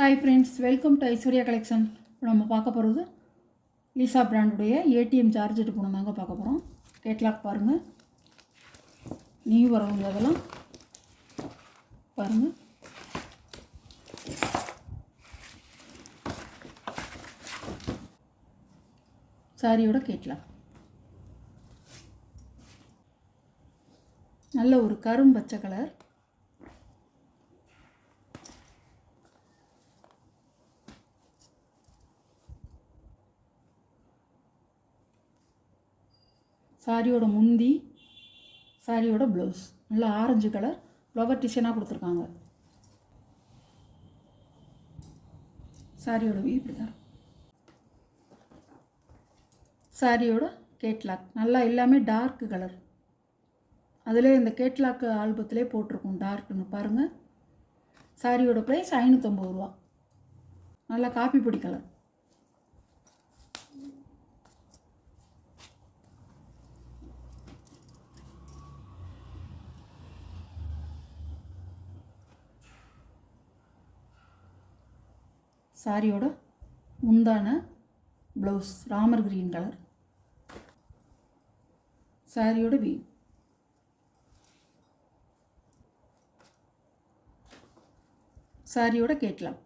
Hi friends, welcome to Aishwarya collection. இப்போ நம்ம பார்க்க போகிறது லீசா பிராண்டுடைய ஏடிஎம் சார்ஜெட்டு போன தாங்க பார்க்க போகிறோம். கேட்லாக் பாருங்கள், நியூ வரவங்க அதெல்லாம் பாருங்கள். சாரியோட கேட்லாக் நல்ல ஒரு கரும்பச்சை கலர். சாரியோட முந்தி, சாரியோட ப்ளவுஸ் நல்லா ஆரஞ்சு கலர் ஃப்ளவர் டிசைனாக கொடுத்துருக்காங்க. சாரியோட இப்படி தான். சாரியோட கேட்லாக் நல்லா எல்லாமே டார்க் கலர். அதில் இந்த கேட்லாக் ஆல்பத்திலே போட்டிருக்கோம் டார்க்னு பாருங்கள். சாரியோட ப்ரைஸ் 550 ரூபா. நல்லா காப்பி பொடி கலர். சாரியோட முந்தான ப்ளவுஸ் ராமர் கிரீன் கலர். சாரியோட வீவ். சாரியோட கேட்லாக்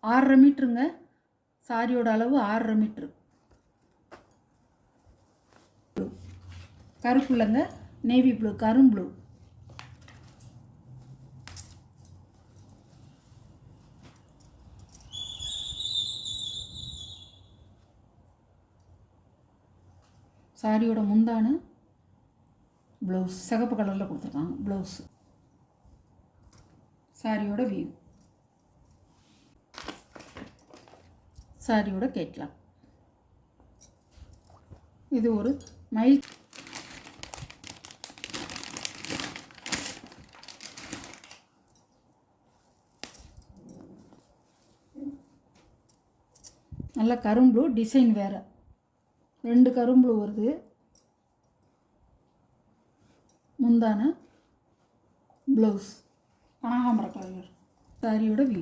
6.5 மீட்டருங்க. சாரியோட அளவு 6.5 மீட்ரு. கருப்புள்ளங்க, நேவி ப்ளூ, கரும் ப்ளூ. சாரியோட முந்தான ப்ளவுஸ் சிகப்பு கலரில் கொடுத்துருக்காங்க ப்ளவுஸ். சாரியோட வீவ். சாரியோட கேட்லாக். இது ஒரு மைல் நல்ல கரும்புளு டிசைன் வேறு. 2 கரும்புளு வருது. முந்தான ப்ளவுஸ் கனகாம்பர கலர். சாரியோட வியூ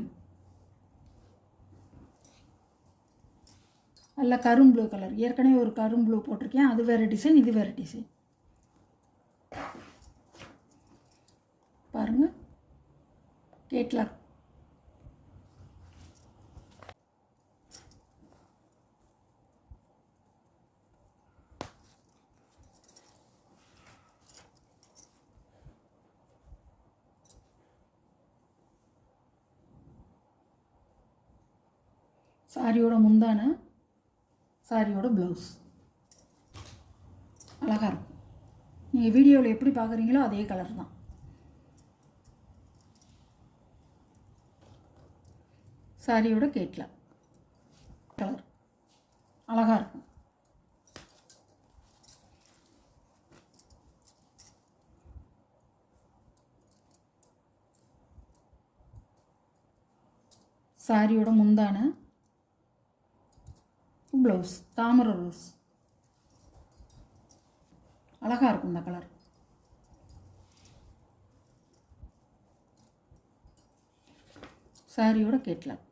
நல்ல கரும்புளு கலர். ஏற்கனவே ஒரு கரும்புளு போட்டிருக்கேன், அது வேறு டிசைன், இது வேறு டிசைன். பாருங்கள் கேட்லாக். சாரியோட முந்தான, சாரியோட ப்ளவுஸ் அழகாக இருக்கும். நீங்கள் வீடியோவில் எப்படி பார்க்குறீங்களோ அதே கலர் தான். சாரியோட கேட்லாக் கலர் அழகாக இருக்கும். சாரியோட முந்தான ப்ளவுஸ் தாமரை ரோஸ் அழகாக இருக்கும் இந்த கலர். சாரியோட கேட்லாக்.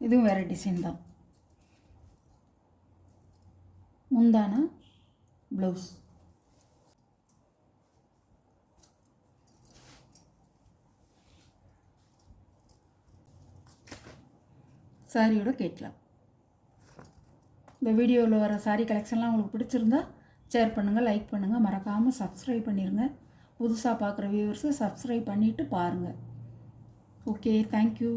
இதுவும் வேறு டிசைன் தான். முந்தான ப்ளவுஸ். சாரியோட கேட்லாக். இந்த வீடியோவில் வர சாரீ கலெக்ஷன்லாம் உங்களுக்கு பிடிச்சிருந்தா ஷேர் பண்ணுங்கள், லைக் பண்ணுங்கள், மறக்காமல் சப்ஸ்கிரைப் பண்ணிடுங்க. புதுசாக பார்க்குற வியூவர்ஸு சப்ஸ்கிரைப் பண்ணிவிட்டு பாருங்கள். Okay, thank you.